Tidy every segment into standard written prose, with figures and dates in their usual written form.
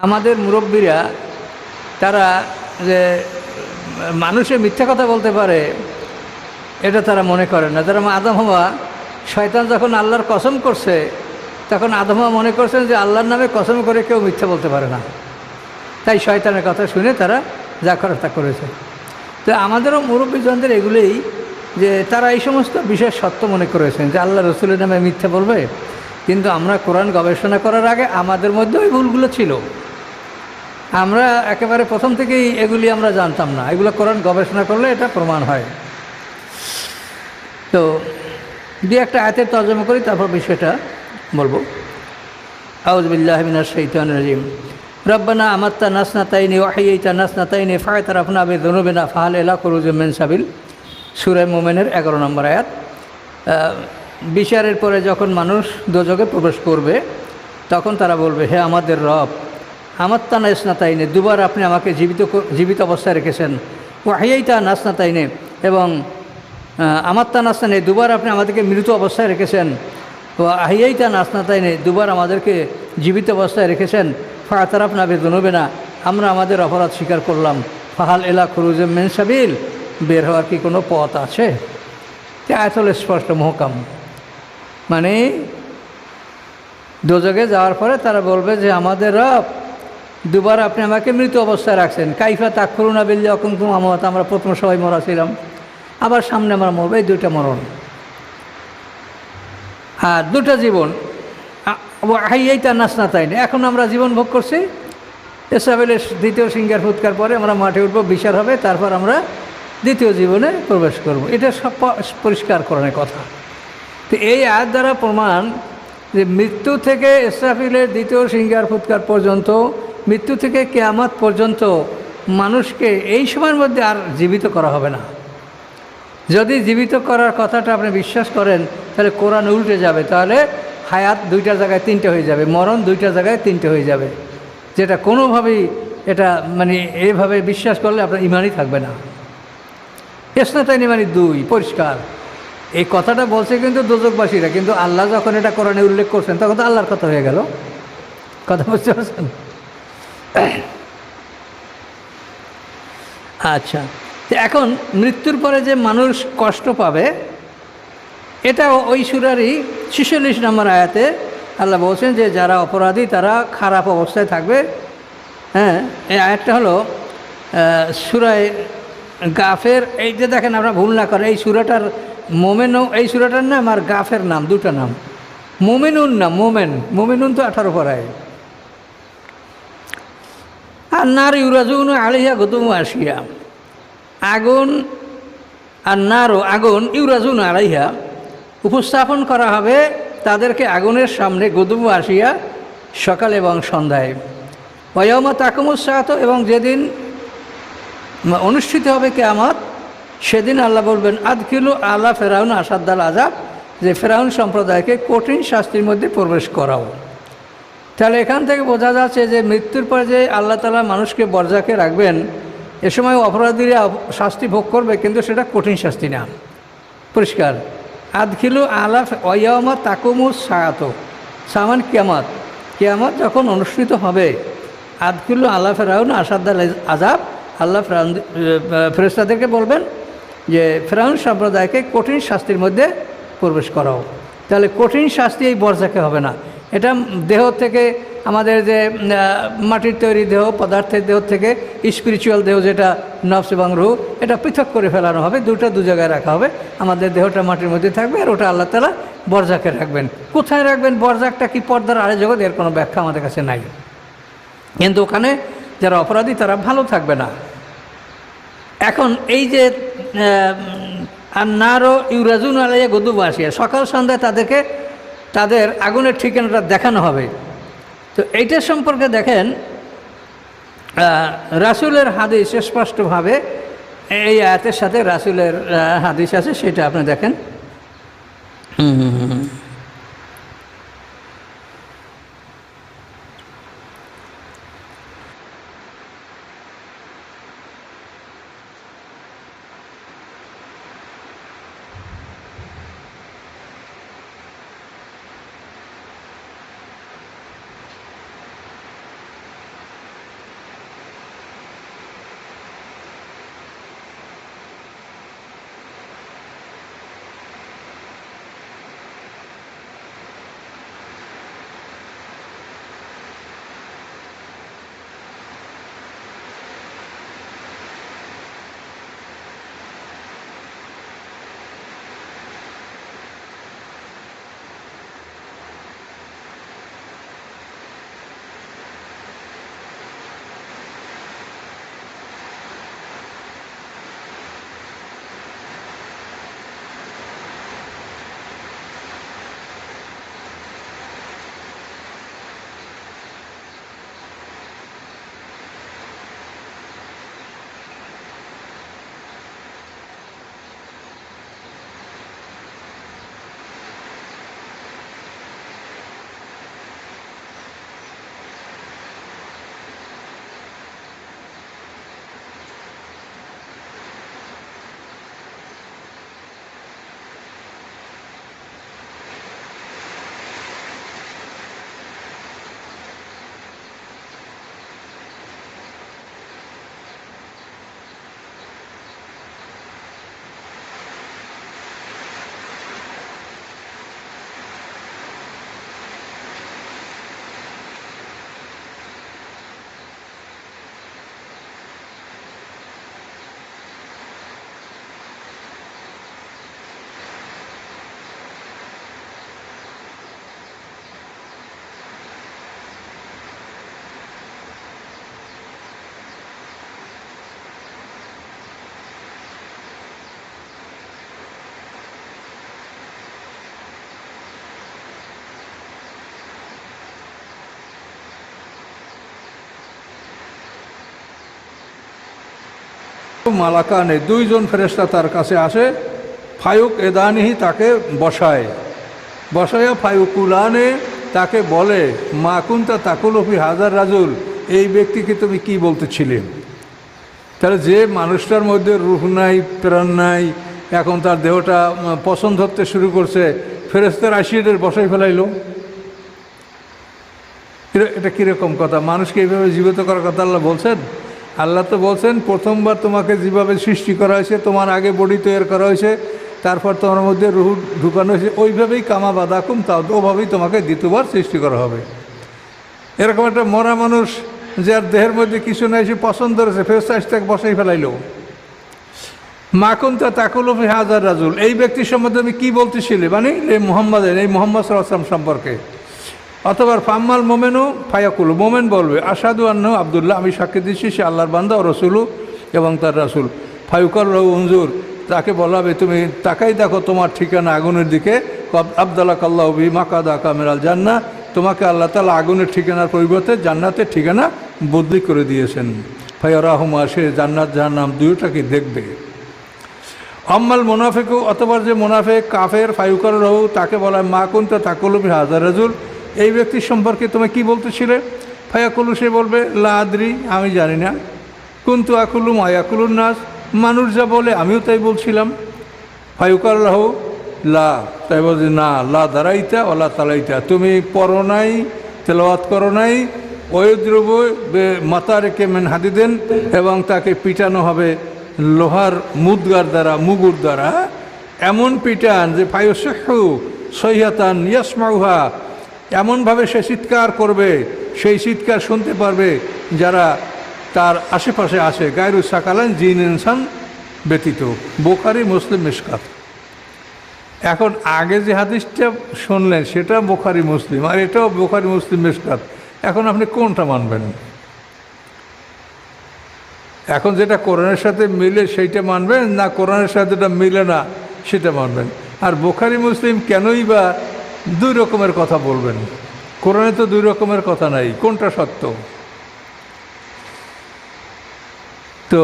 আমাদের মুরব্বীরা তারা যে মানুষে মিথ্যা কথা বলতে পারে এটা তারা মনে করেন না। তারা আদম হওয়া শয়তান যখন আল্লাহর কসম করছে তখন আদম হওয়া মনে করছেন যে আল্লাহর নামে কসম করে কেউ মিথ্যা বলতে পারে না, তাই শয়তানের কথা শুনে তারা যা করার তা করেছে। তো আমাদেরও মুরব্বীজনদের এগুলোই যে তারা এই সমস্ত বিষয় সত্য মনে করেছেন যে আল্লাহ রসুলের নামে মিথ্যা বলবে, কিন্তু আমরা কোরআন গবেষণা করার আগে আমাদের মধ্যে ওই ভুলগুলো ছিল। আমরা একেবারে প্রথম থেকেই এগুলি আমরা জানতাম না, এগুলো কোরআন গবেষণা করলে এটা প্রমাণ হয়। তো দুই একটা আয়াতের তর্জমা করি, তারপর বিষয়টা বলবো। আউযু বিল্লাহি মিনাশ শাইতানির রাজিম। রব্বানা আমাত্তা নাসনাতাইনি ওয়া হাইয়াইতা নাসনাতাইনি ফা'তারাফনা বিযুনুবিনা ফাহাল ইলা খুরুজিম মিন সাবিল। সূরা মুমিনের 11 নম্বর আয়াত। বিচারের পরে যখন মানুষ দোজখে প্রবেশ করবে তখন তারা বলবে, হে আমাদের রব, আমাত্তা নাসনাতাইনি, দুবার আপনি আমাকে জীবিত অবস্থায় রেখেছেন। ওয়া হাইয়াইতা নাসনাতাইনি, এবং আমাত্তা নাসনাতাইনি, দুবার আপনি আমাদেরকে মৃত অবস্থায় রেখেছেন। ও আহিয়াইতা নাসনাতাইনি, দুবার আমাদেরকে জীবিত অবস্থায় রেখেছেন। ফা'তারাফনা বিযুনুবিনা, আমরা আমাদের অপরাধ স্বীকার করলাম। ফাহাল ইলা খুরুজিম মিন সাবিল, বের হওয়ার কি কোনো পথ আছে? আয়াতুল স্পষ্ট মহকাম, মানে দোজখে যাওয়ার পরে তারা বলবে যে আমাদের রব, দুবার আপনি আমাকে মৃত অবস্থায় রাখছেন। কাইফা তাকফুরুনা বিল্লাহি ওয়া কুনতুম আমওয়াতা, আমরা প্রথম সবাই মরা ছিলাম, আবার সামনে আমরা মরবো। এই দুইটা মরণ আর দুটা জীবন। হাইয়াইতা নাসনাতাইনি, এখন আমরা জীবন ভোগ করছি। ইসরাফিলের দ্বিতীয় সিংহার ফুৎকার পরে আমরা মাঠে উঠবো, বিচার হবে, তারপর আমরা দ্বিতীয় জীবনে প্রবেশ করব। এটা সব পরিষ্কার করার কথা। তো এই আয়াত দ্বারা প্রমাণ যে মৃত্যু থেকে ইসরাফিলের দ্বিতীয় সিংহার ফুৎকার পর্যন্ত, মৃত্যু থেকে কিয়ামত পর্যন্ত মানুষকে এই সময়ের মধ্যে আর জীবিত করা হবে না। যদি জীবিত করার কথাটা আপনি বিশ্বাস করেন তাহলে কোরআন উল্টে যাবে, তাহলে হায়াত দুইটা জায়গায় তিনটে হয়ে যাবে, মরণ দুইটা জায়গায় তিনটে হয়ে যাবে, যেটা কোনোভাবেই এটা মানে এইভাবে বিশ্বাস করলে আপনার ইমানই থাকবে না। ইসনাতাইনি মানে দুই, পরিষ্কার। এই কথাটা বলছে কিন্তু দোজখবাসীরা, কিন্তু আল্লাহ যখন এটা কোরআনে উল্লেখ করছেন তখন তো আল্লাহর কথা হয়ে গেল। কথা বুঝতে পারছেন? আচ্ছা, এখন মৃত্যুর পরে যে মানুষ কষ্ট পাবে, এটা ওই সূরারই 46 নম্বর আয়াতে আল্লাহ বলছেন যে যারা অপরাধী তারা খারাপ অবস্থায় থাকবে। হ্যাঁ, এই আয়াতটা হলো সূরায়ে গাফের। এই যে দেখেন, আমরা ভুল না করেন, এই সূরাটার মোমেনও, এই সূরাটার নাম আর গাফের নাম দুটো নাম। মোমেনুন না, মোমেনুন তো 18 পারায়। আর নার ইউরাজুন আলিহা গুদুম আসিয়া, আগুন আর নারও আগুন, ইউরাজুন আলাইহা, উপস্থাপন করা হবে তাদেরকে আগুনের সামনে, গুদুম আসিয়া, সকাল এবং সন্ধ্যায়। ওয়ায়ামা তাকুমুস সাআত, এবং যেদিন অনুষ্ঠিত হবে কিয়ামত, সেদিন আল্লাহ বলবেন আদখিলু আলা ফেরাউন আসাদ্দাল আযাব, যে ফেরাউন সম্প্রদায়কে কঠিন শাস্তির মধ্যে প্রবেশ করাও। তাহলে এখান থেকে বোঝা যাচ্ছে যে মৃত্যুর পরে যে আল্লাহ তাআলা মানুষকে বরজাকে রাখবেন, এ সময় অপরাধীরা শাস্তি ভোগ করবে, কিন্তু সেটা কঠিন শাস্তি না। পরিষ্কার। আদখিলু আলা ওয়ায়ামা তাকুমুস সাআত, সামান কিয়ামত, কিয়ামত যখন অনুষ্ঠিত হবে, আদখিলু আলা ফেরাউন আসাদ্দাল আযাব, আল্লাহ ফেরেশতাদেরকে বলবেন যে ফেরাউন সম্প্রদায়কে কঠিন শাস্তির মধ্যে প্রবেশ করাও। তাহলে কঠিন শাস্তি এই বরজাকে হবে না। এটা দেহ থেকে, আমাদের যে মাটির তৈরি দেহ, পদার্থের দেহ থেকে স্পিরিচুয়াল দেহ যেটা নফস এবং রূহ, এটা পৃথক করে ফেলানো হবে, দুটো দু জায়গায় রাখা হবে। আমাদের দেহটা মাটির মধ্যে থাকবে, আর ওটা আল্লাহ তাআলা বরজাকে রাখবেন। কোথায় রাখবেন? বরজাকটা কি পর্দার আড়ে জগৎ? এর কোনো ব্যাখ্যা আমাদের কাছে নাই। কিন্তু ওখানে যারা অপরাধী তারা ভালো থাকবে না। এখন এই যে আর নারও ইউরাজুন আলাইয়া গুদুম আসিয়া, সকাল সন্ধ্যায় তাদেরকে তাদের আগুনের ঠিকানাটা দেখানো হবে। তো এইটা সম্পর্কে দেখেন রাসূলের হাদিস স্পষ্টভাবে, এই আয়াতের সাথে রাসূলের হাদিস আছে, সেটা আপনি দেখেন। মালাকানে দুইজন ফেরেশতা তার কাছে আসে, ফায়ুক এদানিহি তাকে বসায়া ফায়ুকুলানে তাকে বলে, মা কুনতা তাকুলফি হাজার রাজুল, এই ব্যক্তিকে তুমি কি বলতেছিলে? তাহলে যে মানুষটার মধ্যে রূহ নাই, প্রাণ নাই, এখন তার দেহটা পছন্দ ধরতে শুরু করছে, ফেরেশতার আশিয়াদের বসাই ফেলাইলো। এটা কীরকম কথা? মানুষকে এইভাবে জীবিত করার কথা আল্লাহ বলছেন? আল্লাহ তো বলছেন প্রথমবার তোমাকে যেভাবে সৃষ্টি করা হয়েছে, তোমার আগে বডি তৈরি করা হয়েছে, তারপর তোমার মধ্যে রুহ ঢুকানো হয়েছে, ওইভাবেই কামা বাদাকুম, তাও ওভাবেই তোমাকে দ্বিতীয়বার সৃষ্টি করা হবে। এরকম একটা মরা মানুষ যার দেহের মধ্যে কিছু নাই, সে পছন্দ করেছে, ফেরেশতা তাকে বসাই ফেলাইল। মা কুনতা তাকুলফি হাজার রাজুল, এই ব্যক্তির সম্বন্ধে আমি কী বলতেছিলি, মানে এই মোহাম্মদ সাল্লাল্লাহু আলাইহি ওয়াসাল্লাম সম্পর্কে। অথবা ফাম্মাল মোমেনও ফায়াকুল, মোমেন বলবে আশহাদু আন্নাহু আব্দুল্লাহ, আমি সাক্ষী দিচ্ছি সে আল্লাহর বান্দা ও রসুলু এবং তার রাসূল। ফায়ুকাল রাহু উনজুর, তাকে বলা হবে তুমি তাকাই দেখো তোমার ঠিকানা আগুনের দিকে। আবদালাকাল্লাহু বি মাকাদাকা মিনাল জান্নাহ, তোমাকে আল্লাহ তাআলা আগুনের ঠিকানার পরিবর্তে জান্নাতের ঠিকানা বদলি করে দিয়েছেন। ফায়ারাহুমা, সে জান্নাত জাহান্নাম দুইটাকে দেখবে। আম্মাল মুনাফিকু, অথবা যে মুনাফিক কাফের, ফায়ুকাল রাহু, তাকে বলা মা কুনতা তাকুলফি হাজার রাজুল, এই ব্যক্তির সম্পর্কে তুমি কি বলতেছিলে? ফায়াকুলু, সে বলবে লা আদরি, আমি জানি না। কুনতু আকুলু মা ইয়াকুলুন নাস, মানুষ যা বলে আমিও তাই বলছিলাম। ফায়ুকাল রাহু লা, তাই বলছে না, লা দারাইতা ওলা তালাইতা, তুমি পড়ো নাই, তেলাওয়াত করো নাই। ওয়ুদ্রুব মাতারেকে মেন হাদিদেন, এবং তাকে পিটানো হবে লোহার মুদগার দ্বারা, মুগুর দ্বারা, এমন পিটান যে ফায়ুসহু সহিয়াতান ইয়াসমাউহা, এমনভাবে সে চিৎকার করবে, সেই চিৎকার শুনতে পারবে যারা তার আশেপাশে আসে, গায়রু সাকালান, জিন ইনসান ব্যতীত। বুখারী মুসলিম মিশকাত। এখন আগে যে হাদিসটা শুনলেন সেটা বুখারী মুসলিম, আর এটাও বুখারী মুসলিম মিশকাত। এখন আপনি কোনটা মানবেন? এখন যেটা কোরআনের সাথে মিলে সেইটা মানবেন, না কোরআনের সাথে যেটা মিলে না সেটা মানবেন? আর বুখারী মুসলিম কেনই বা দুই রকমের কথা বলবেন? কোরআনে তো দুই রকমের কথা নাই, কোনটা সত্য? তো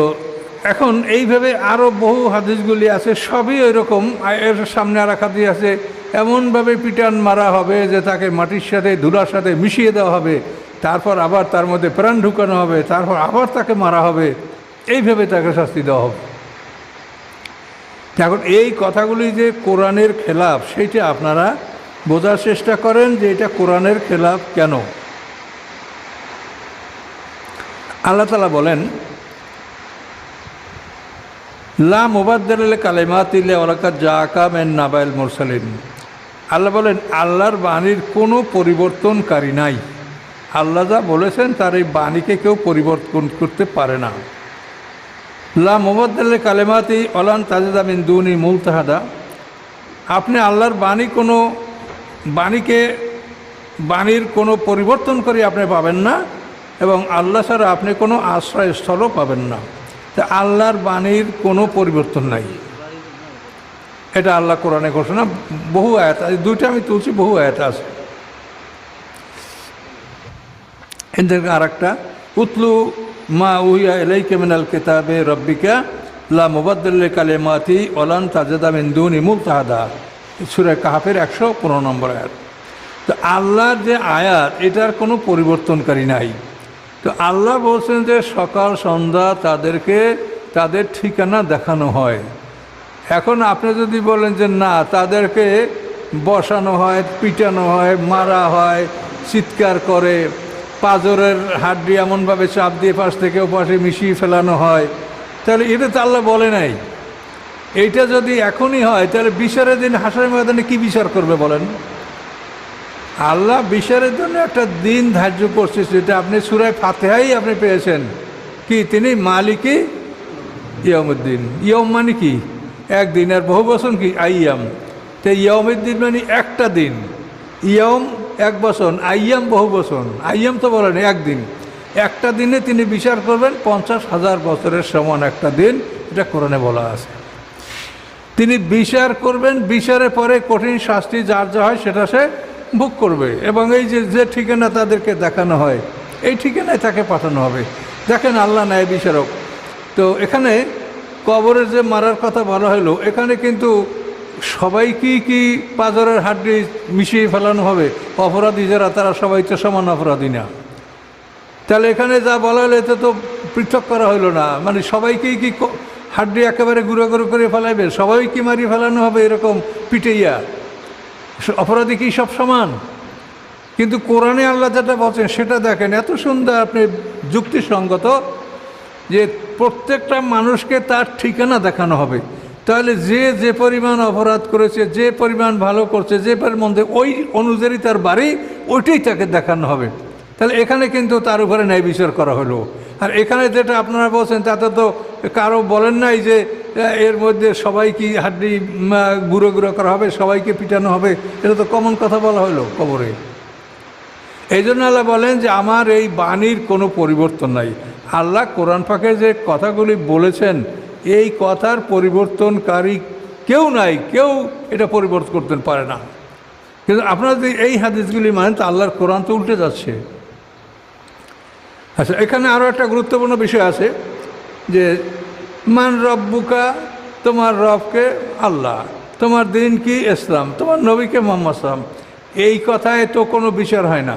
এখন এইভাবে আরও বহু হাদিসগুলি আছে, সবই ওই রকম। এর সামনে আর এক হাদিস আছে, এমনভাবে পিটান মারা হবে যে তাকে মাটির সাথে ধুলার সাথে মিশিয়ে দেওয়া হবে, তারপর আবার তার মধ্যে প্রাণ ঢুকানো হবে, তারপর আবার তাকে মারা হবে, এইভাবে তাকে শাস্তি দেওয়া হবে। এখন এই কথাগুলি যে কোরআনের খেলাফ, সেইটা আপনারা বোঝার চেষ্টা করেন যে এটা কোরআনের খেলাফ কেন। আল্লাহ তাআলা বলেন লা মুবাদ্দিলা লিকালিমাতিল্লাহি ওয়া লাকাদ জাআকা মিন নাবাইল মুরসালিন। আল্লাহ বলেন আল্লাহর বাণীর কোনো পরিবর্তনকারী নাই। আল্লাহ যা বলেছেন তার এই বাণীকে কেউ পরিবর্তন করতে পারে না। লা মুবাদ্দিলা লিকালিমাতি ওয়ালান তাজিদা মিন দুনি মুলতাহাদা, আপনি আল্লাহর বাণীর কোনো পরিবর্তন করে আপনি পাবেন না, এবং আল্লাহ ছাড়া আপনি কোনো আশ্রয়স্থলও পাবেন না। তা আল্লাহর বাণীর কোনো পরিবর্তন নাই, এটা আল্লাহ কোরআনে ঘোষণা। বহু আয়াত আছে, দুইটা আমি তুলছি, বহু আয়াত আছে। এদের আর একটা, উতলু মা উহিয়া ইলাইকা মিনাল কিতাবে রব্বিকা লা মুবাদ্দিলা লিকালিমাতি ওয়ালান তাজিদা মিন দুনি মুলতাহাদা, সূরা কাহফের 115 নম্বর আয়াত। তো আল্লাহর যে আয়াত, এটার কোনো পরিবর্তনকারী নাই। তো আল্লাহ বলছেন যে সকাল সন্ধ্যা তাদেরকে তাদের ঠিকানা দেখানো হয়। এখন আপনি যদি বলেন যে না, তাদেরকে বসানো হয়, পিটানো হয়, মারা হয়, চিৎকার করে, পাঁজরের হাড্ডি এমনভাবে চাপ দিয়ে পাশ থেকে ওপাশে মিশিয়ে ফেলানো হয়, তাহলে এটা তো আল্লাহ বলে নাই। এইটা যদি এখনই হয় তাহলে বিচারের দিন হাসরের ময়দানে কি বিচার করবে বলেন? আল্লাহ বিচারের জন্য একটা দিন ধার্য করছে, যেটা আপনি সূরা ফাতিহাই আপনি পেয়েছেন কি, তিনি মালিকি ইয়াউমুদ্দিন। ইয়ম মানে কি? একদিন। আর বহু বছর কি? আইয়াম। তো ইয়াউমুদ্দিন মানে একটা দিন, ইয়ম এক বছর, আইয়াম বহু বছর। আইয়াম তো বলেন একদিন, একটা দিনে তিনি বিচার করবেন 50,000 বছরের সমান একটা দিন, এটা কোরআনে বলা আছে। তিনি বিচার করবেন, বিচারের পরে কঠিন শাস্তি যার যা হয় সেটা সে ভোগ করবে, এবং এই যে ঠিকানা তাদেরকে দেখানো হয়, এই ঠিকানায় তাকে পাঠানো হবে। দেখেন আল্লাহ ন্যায় বিচারক। তো এখানে কবরের যে মারার কথা বলা হলো, এখানে কিন্তু সবাইকেই কি পাঁজরের হাড্ডি মিশিয়ে ফেলানো হবে? অপরাধী যারা তারা সবাই তো সমান অপরাধী না। তাহলে এখানে যা বলা হলো এতে তো পৃথক করা হলো না, মানে সবাইকেই কি হাড্ডি একেবারে গুঁড়ো গুঁড়ো করে ফেলাইবে? সবাই কি মারি ফেলানো হবে এরকম পিটাইয়া? অপরাধী কি সব সমান? কিন্তু কোরআনে আল্লাহ যেটা বলছেন সেটা দেখেন, এত সুন্দর আপনি যুক্তিসঙ্গত, যে প্রত্যেকটা মানুষকে তার ঠিকানা দেখানো হবে। তাহলে যে যে পরিমাণ অপরাধ করেছে, যে পরিমাণ ভালো করছে, যে পরিমাণ ওই অনুযায়ী তার বাড়ি, ওইটাই তাকে দেখানো হবে। তাহলে এখানে কিন্তু তার উপরে ন্যায় বিচার করা হলো। আর এখানে যেটা আপনারা বলছেন তাতে তো কারো বলেন নাই যে এর মধ্যে সবাইকে হাড্ডি গুঁড়ো গুঁড়ো করা হবে, সবাইকে পিটানো হবে। এটা তো কমন কথা বলা হলো কবরে। এই জন্য আল্লাহ বলেন যে আমার এই বাণীর কোনো পরিবর্তন নাই। আল্লাহ কোরআন পাকে যে কথাগুলি বলেছেন, এই কথার পরিবর্তনকারী কেউ নাই, কেউ এটা পরিবর্তন করতে পারে না। কিন্তু আপনারা যদি এই হাদিসগুলি মানেন তো আল্লাহর কোরআন তো উল্টে যাচ্ছে। আচ্ছা, এখানে আরও একটা গুরুত্বপূর্ণ বিষয় আছে যে মান রব্বুকা, তোমার রবকে আল্লাহ, তোমার দিন কি ইসলাম, তোমার নবীকে মুহাম্মদ সাল্লাল্লাহু আলাইহি ওয়াসাল্লাম। এই কথায় তো কোনো বিচার হয় না।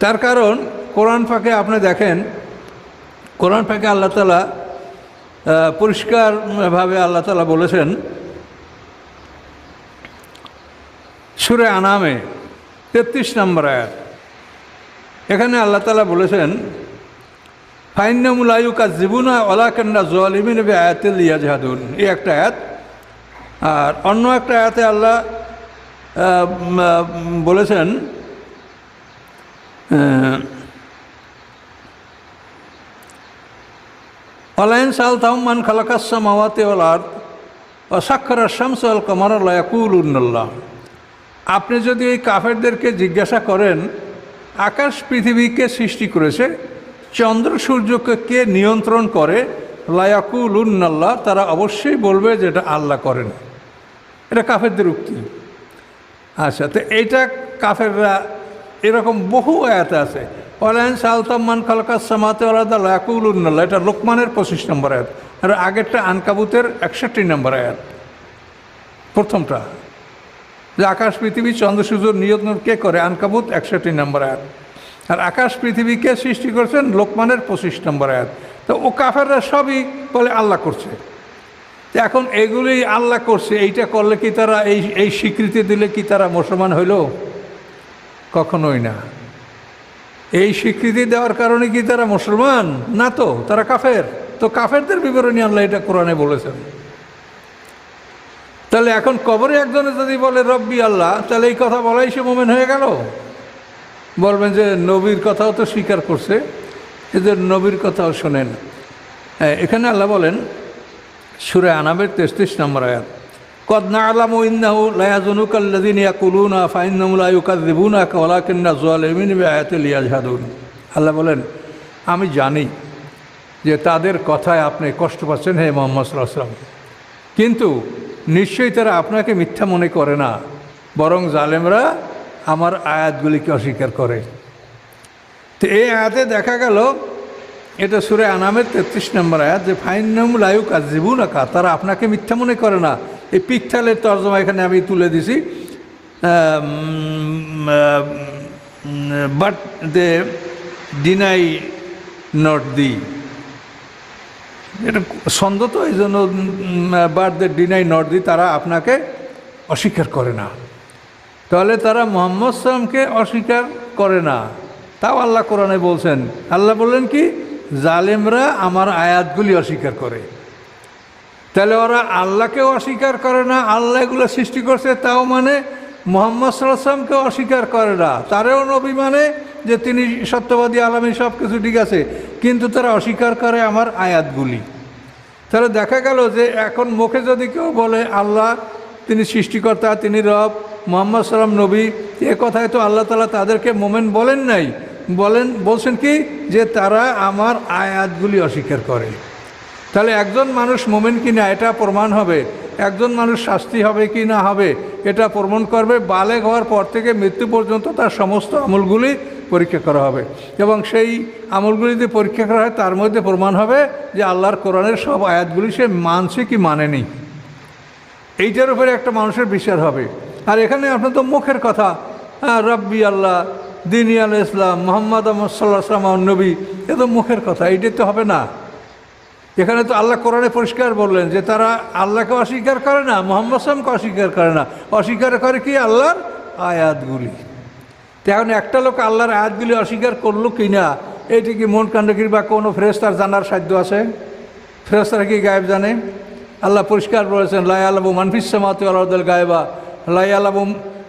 তার কারণ কোরআন পাকে আপনি দেখেন, কোরআন পাকে আল্লাহ তাআলা পরিষ্কারভাবে আল্লাহ তাআলা বলেছেন সূরা আনামে 33 নম্বর আয়াত। এখানে আল্লাহ তাআলা বলেছেন ফাইন্নাহুম লা ইউকাযযিবুনা ওয়ালাকিন্না যালিমিনা বিআয়াতিল ইয়াজহাদুন, এই একটা আয়াত। আর অন্য একটা আয়াতে আল্লাহ বলেছেন ওয়ালাইন সাআলতাহুম মান খালাকাস সামাওয়াতি ওয়াল আরদ ওয়া সাখখারাশ শামসা ওয়াল কামারা লা ইয়াকুলুনাল্লাহ। আপনি যদি এই কাফেরদেরকে জিজ্ঞাসা করেন আকাশ পৃথিবীকে সৃষ্টি করেছে, চন্দ্র সূর্যকে কে নিয়ন্ত্রণ করে, লা ইয়াকুলুনাল্লাহ, তারা অবশ্যই বলবে যে এটা আল্লাহ করেন। এটা কাফেরদের উক্তি। আচ্ছা, তো এইটা কাফেররা এরকম বহু আয়াত আছে। ওয়ালাইন সাআলতাহুম মান খালাকাস সামাওয়াতি ওয়াল আরদা লা ইয়াকুলুনাল্লাহ, এটা লোকমানের 25 নম্বর আয়াত। আর আগেরটা আনকাবুতের 61 নম্বর আয়াত। প্রথমটা যে আকাশ পৃথিবী চন্দ্র সূর্য নিয়ন্ত্রণ কে করে, আনকাবুত 61 নম্বর আয়াত। আর আকাশ পৃথিবীকে সৃষ্টি করছেন লোকমানের 25 নম্বর আয়াত। তো ও কাফেররা সবই বলে আল্লাহ করছে। এখন এগুলি আল্লাহ করছে, এইটা করলে কি তারা এই স্বীকৃতি দিলে কি তারা মুসলমান হইল? কখনোই না। এই স্বীকৃতি দেওয়ার কারণে কি তারা মুসলমান? না, তো তারা কাফের। তো কাফেরদের বিবরণী আল্লাহ এটা কোরআনে বলেছেন। তাহলে এখন কবরে একজনে যদি বলে রব্বি আল্লাহ, তাহলে এই কথা বলাই সে মুমিন হয়ে গেল? বলবেন যে নবীর কথাও তো স্বীকার করছে, এদের নবীর কথাও শোনেন। এখানে আল্লাহ বলেন সূরা আনামের 33 নম্বর আয়াত, কদ না'লামু ইন্নাহু লা ইয়াযুনুকা আল্লাযীনা ইয়াকুলুনা ফাইন্নাহুম লা ইউকাযযিবুনাকা ওয়ালাকিন্না যালিমিনা বিআয়াতিল ইয়াজহাদুন। আল্লাহ বলেন আমি জানি যে তাদের কথায় আপনি কষ্ট পাচ্ছেন হে মুহাম্মদ সাল্লাল্লাহু আলাইহি ওয়াসাল্লাম, কিন্তু নিশ্চয়ই তারা আপনাকে মিথ্যা মনে করে না, বরং জালেমরা আমার আয়াতগুলিকে অস্বীকার করে। তো এই আয়াতে দেখা গেল, এটা সূরা আনামের 33 নম্বর আয়াত, যে ফাইন্নাহুম লা ইউকাযযিবুনাকা, তারা আপনাকে মিথ্যা মনে করে না। এই পিকথালের তর্জমা এখানে আমি তুলে দিছি, but they deny not the, এটা ছন্দ তো, এই জন্য but they deny not the, তারা আপনাকে অস্বীকার করে না। তাহলে তারা মুহাম্মদ সাল্লামকে অস্বীকার করে না। তাও আল্লাহ কোরআনে বলছেন, আল্লাহ বললেন কি, জালেমরা আমার আয়াতগুলি অস্বীকার করে। তাহলে ওরা আল্লাহকেও অস্বীকার করে না, আল্লাহ এগুলো সৃষ্টি করছে তাও মানে, মুহাম্মদ সাল্লাল্লাহু আলাইহি ওয়াসাল্লামকেও অস্বীকার করে না, তারেও নবী মানে যে তিনি সত্যবাদী আলামী সব কিছু ঠিক আছে, কিন্তু তারা অস্বীকার করে আমার আয়াতগুলি। তাহলে দেখা গেল যে এখন মুখে যদি কেউ বলে আল্লাহ তিনি সৃষ্টিকর্তা, তিনি রব, মুহাম্মদ সাল্লাম নবী, এ কথায় তো আল্লাহ তাআলা তাদেরকে মোমেন বলেন নাই, বলছেন কি যে তারা আমার আয়াতগুলি অস্বীকার করে। তাহলে একজন মানুষ মোমেন কিনা এটা প্রমাণ হবে একজন মানুষ শাস্তি হবে কি না হবে এটা প্রমাণ করবে বালেগ হওয়ার পর থেকে মৃত্যু পর্যন্ত তার সমস্ত আমলগুলি পরীক্ষা করা হবে, এবং সেই আমলগুলি যদি পরীক্ষা করা হয় তার মধ্যে প্রমাণ হবে যে আল্লাহর কোরআনের সব আয়াতগুলি সে মানছে কি মানেনি। এইটার উপরে একটা মানুষের বিচার হবে। আর এখানে আপনার তো মুখের কথা, রব্বি আল্লাহ, দিনী আল ইসলাম, মোহাম্মদ সাল্লাল্লাহু আলাইহি ওয়াসাল্লাম নবী, এ তো মুখের কথা, এইটাই তো হবে না। এখানে তো আল্লাহ কোরআনে পরিষ্কার বললেন যে তারা আল্লাহকে অস্বীকার করে না, মোহাম্মদ সাল্লামকে অস্বীকার করে না, অস্বীকার করে কি আল্লাহর আয়াতগুলি। তো এখন একটা লোক আল্লাহর আয়াতগুলি অস্বীকার করলো কি না, এইটি কি মন কাণ্ডগিরি বা কোনো ফেরেশতার জানার সাধ্য আছে? ফেরেশতারা কি গায়েব জানে? আল্লাহ পরিষ্কার বলেছেন লা ইয়ালামু মান ফিস সামাওয়াতি ওয়াল আরদিল গায়বা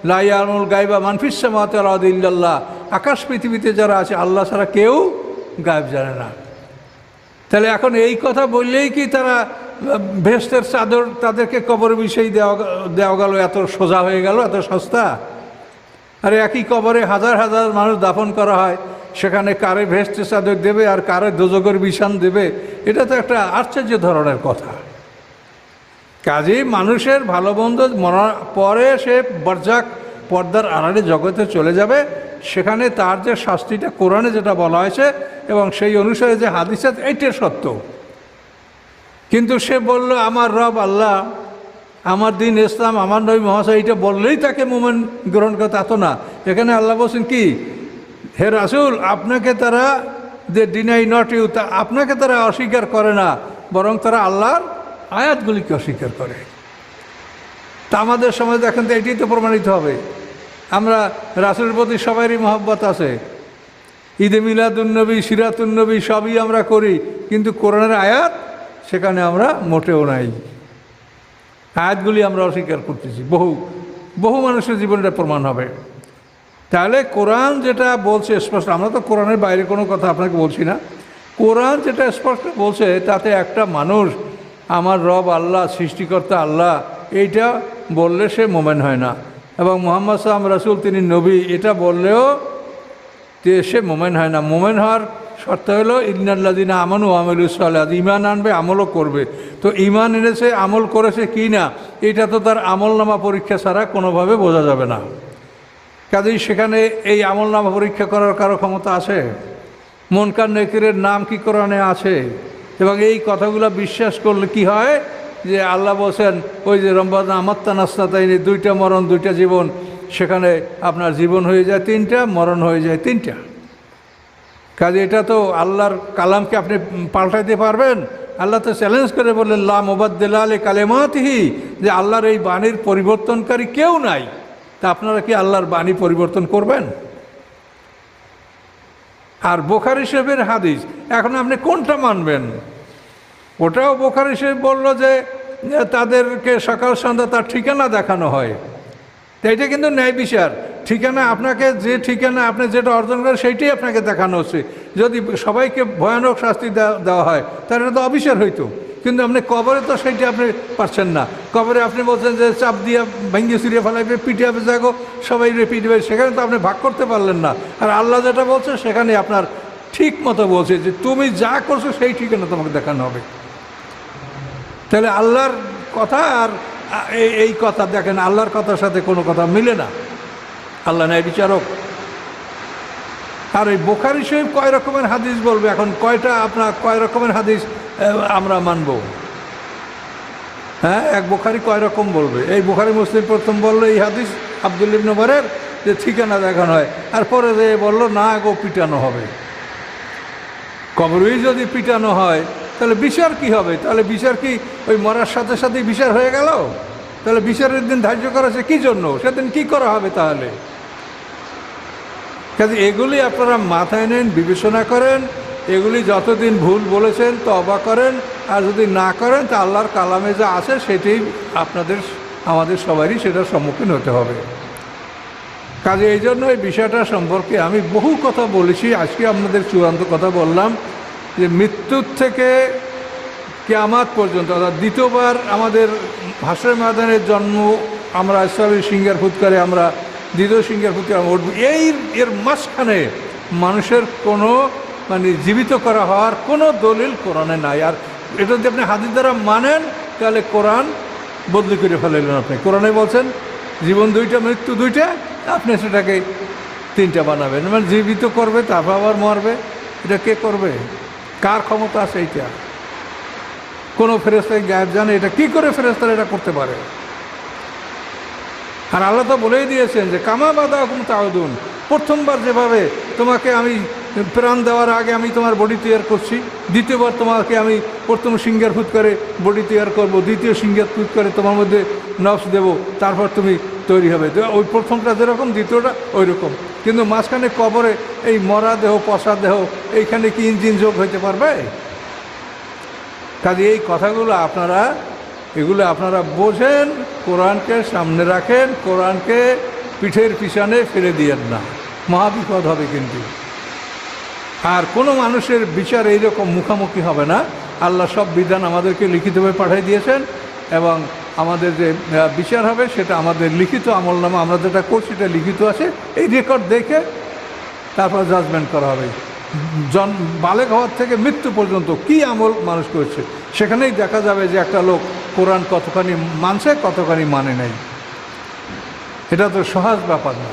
লা ইয়ালামুল গায়বা মান ফিস সামাওয়াতি ওয়াল আরদি ইল্লাল্লাহ। আকাশ পৃথিবীতে যারা আছে আল্লাহ ছাড়া কেউ গায়েব জানে না। তাহলে এখন এই কথা বললেই কি তারা বেহেশতের চাদর তাদেরকে কবরে বিষয় দেওয়া গেল, এত সোজা হয়ে গেল, এত সস্তা? আরে একই কবরে হাজার হাজার মানুষ দাফন করা হয়, সেখানে কারে বেহেশতের চাদর দেবে আর কারে দোজখের বিছান দেবে, এটা তো একটা আশ্চর্য ধরনের কথা। কাজেই মানুষের ভালো মন্দ মরার পরে সে বরজাক পর্দার আড়ালে জগতে চলে যাবে, সেখানে তার যে শাস্তিটা কোরআনে যেটা বলা হয়েছে এবং সেই অনুসারে যে হাদিস আছে এইটার সত্য। কিন্তু সে বলল আমার রব আল্লাহ, আমার দিন ইসলাম, আমার নবী মুহাম্মদ, এইটা বললেই তাকে মুমিন গ্রহণ করে, তা তো না। এখানে আল্লাহ বলছেন কি, হে রাসূল, আপনাকে তারা দে ডিনাই নট ইউ, তা আপনাকে তারা অস্বীকার করে না, বরং তারা আল্লাহর আয়াতগুলিকে অস্বীকার করে। তা আমাদের সমাজে দেখেন তো এটাই তো প্রমাণিত হবে। আমরা রাসূলের প্রতি সবারই মহব্বত আছে, ঈদে মিলাদুন্নবী, সিরাতুন্নবী সবই আমরা করি, কিন্তু কোরআনের আয়াত সেখানে আমরা মোটেও নাই। আয়াতগুলি আমরা অস্বীকার করতেছি। বহু মানুষের জীবনে প্রমাণ হবে। তাহলে কোরআন যেটা বলছে স্পষ্ট, আমরা তো কোরআনের বাইরে কোনো কথা আপনাকে বলছি না, কোরআন যেটা স্পষ্ট বলছে তাতে একটা মানুষ আমার রব আল্লাহ, সৃষ্টিকর্তা আল্লাহ, এইটা বললে সে মোমেন হয় না, এবং মুহাম্মদ সাল্লাল্লাহু আলাইহি রাসূল তিনি নবী, এটা বললেও সে মোমেন হয় না। মোমেন হওয়ার শর্ত হলো ইন্নাল্লাযিনা আমানু ওয়া আমিলুস সালিহাত, ঈমান আনবে, আমলও করবে। তো ঈমান এনেছে, আমল করেছে কি না, এটা তো তার আমলনামা পরীক্ষা ছাড়া কোনোভাবে বোঝা যাবে না। কাজেই সেখানে এই আমলনামা পরীক্ষা করার কারো ক্ষমতা আছে? মুনকার নেকিরের নাম কি কোরআনে আছে? এবং এই কথাগুলো বিশ্বাস করলে কি হয় যে আল্লাহ বলছেন ওই যে রম্বানা আমাত্তা নাস্তাতাইনি, দুইটা মরণ দুইটা জীবন, সেখানে আপনার জীবন হয়ে যায় তিনটা, মরণ হয়ে যায় তিনটা। কাজে এটা তো আল্লাহর কালামকে আপনি পাল্টাইতে পারবেন? আল্লাহ তো চ্যালেঞ্জ করে বললেন লা মুবাদ্দিলা লিকালিমাতিহি, যে আল্লাহর এই বাণীর পরিবর্তনকারী কেউ নাই। তা আপনারা কি আল্লাহর বাণী পরিবর্তন করবেন? আর বুখারী শরীফের হাদিস, এখন আপনি কোনটা মানবেন? ওটাও বুখারী শরীফ বলল যে তাদেরকে সকাল সন্ধ্যা তার ঠিকানা দেখানো হয়। তো এটা কিন্তু ন্যায় বিচার। ঠিকানা আপনাকে, যে ঠিকানা আপনি যেটা অর্জন করেন সেইটাই আপনাকে দেখানো হচ্ছে। যদি সবাইকে ভয়ানক শাস্তি দেওয়া হয় তাহলে এটা তো অবিচার হইতো। কিন্তু আপনি কবরে তো সেইটা আপনি পারছেন না। কবরে আপনি বলছেন যে চাপ দিয়া ভেঙ্গে চুরিয়ে ফেলাইবে, পিটিয়ে যাগো, সবাই পিটবে, সেখানে তো আপনি ভাগ করতে পারলেন না। আর আল্লাহ যেটা বলছে সেখানে আপনার ঠিক মতো বলছে যে তুমি যা করছো সেই ঠিকানা তোমাকে দেখানো হবে। তাহলে আল্লাহর কথা আর এই কথা দেখেন, আল্লাহর কথার সাথে কোনো কথা মিলে না। আল্লাহ ন্যায় বিচারক। আর এই বুখারী শরীফ কয় রকমের হাদিস বলবে, এখন কয়টা আপনার কয় রকমের হাদিস আমরা মানব? হ্যাঁ, এক বুখারী কয় রকম বলবে? এই বুখারী মুসলিম প্রথম বললো এই হাদিস আব্দুল্লাহ ইবনে উমরের যে ঠিকানা দেখানো হয়, আর পরে যে বললো না গো পিটানো হবে। কবরেই যদি পিটানো হয় তাহলে বিচার কি হবে? তাহলে বিচার কি ওই মরার সাথে সাথেই বিচার হয়ে গেল? তাহলে বিচারের দিন ধার্য করা আছে কী জন্য? সেদিন কি করা হবে তাহলে? কাজে এগুলি আপনারা মাথায় নেন, বিবেচনা করেন, এগুলি যতদিন ভুল বলেছেন তওবা করেন, আর যদি না করেন তা আল্লাহর কালামে যা আছে সেটাই আমাদের সবারই সেটার সম্মুখীন হতে হবে। কাজে এই জন্য এই বিষয়টা সম্পর্কে আমি বহু কথা বলেছি, আজকে আপনাদের চূড়ান্ত কথা বললাম যে মৃত্যুর থেকে কিয়ামত পর্যন্ত, অর্থাৎ দ্বিতীয়বার আমাদের হাসরের ময়দানের জন্ম, আমরা ইসরায়েলের সিংহের ফুৎকারে আমরা দ্বিতীয় সিংহের ফুৎকারে আমরা উঠব, এর মাঝখানে মানুষের কোনো জীবিত করা হওয়ার কোনো দলিল কোরআনে নাই। আর এটা যদি আপনি হাদিস দ্বারা মানেন তাহলে কোরআন বদলি করে ফেলাইলেন আপনি। কোরআনে বলছেন জীবন দুইটা মৃত্যু দুইটা, আপনি সেটাকে তিনটা বানাবেন, মানে জীবিত করবে তারপর আবার মরবে। এটা কে করবে? কার ক্ষমতা আছে এইটা? কোনো ফেরেশতা গায়েব জানে? এটা কি করে ফেরেশতারা এটা করতে পারে? আর আল্লাহ তো বলেই দিয়েছেন যে কামা বাদাকুম তাউদুন, প্রথমবার যেভাবে তোমাকে আমি প্রাণ দেওয়ার আগে আমি তোমার বডি তৈরি করছি, দ্বিতীয়বার তোমাকে আমি প্রথম সিঙ্গার ফুট করে বডি তৈরি করবো, দ্বিতীয় সিঙ্গার ফুট করে তোমার মধ্যে নফস দেবো, তারপর তুমি তৈরি হবে। ওই প্রথমটা যেরকম দ্বিতীয়টা ওই রকম, কিন্তু মাঝখানে কবরে এই মরা দেহ পচা দেহ এইখানে কি ইঞ্জিন যোগ হইতে পারবে? কাজে এই কথাগুলো আপনারা বোঝেন, কোরআনকে সামনে রাখেন, কোরআনকে পিঠের পিছনে ফেলে দিয়েন না, মহাবিপদ হবে কিন্তু। আর কোনো মানুষের বিচার এইরকম মুখামুখি হবে না। আল্লাহ সব বিধান আমাদেরকে লিখিতভাবে পাঠিয়ে দিয়েছেন, এবং আমাদের যে বিচার হবে সেটা আমাদের লিখিত আমলনামা, আমরা যেটা করছি সেটা লিখিত আছে, এই রেকর্ড দেখে তারপর জাজমেন্ট করা হবে। বালেগ হওয়ার থেকে মৃত্যু পর্যন্ত কি আমল মানুষ করছে, সেখানেই দেখা যাবে যে একটা লোক কোরআন কতখানি মানছে কতখানি মানে নাই। এটা তো সহজ ব্যাপার না।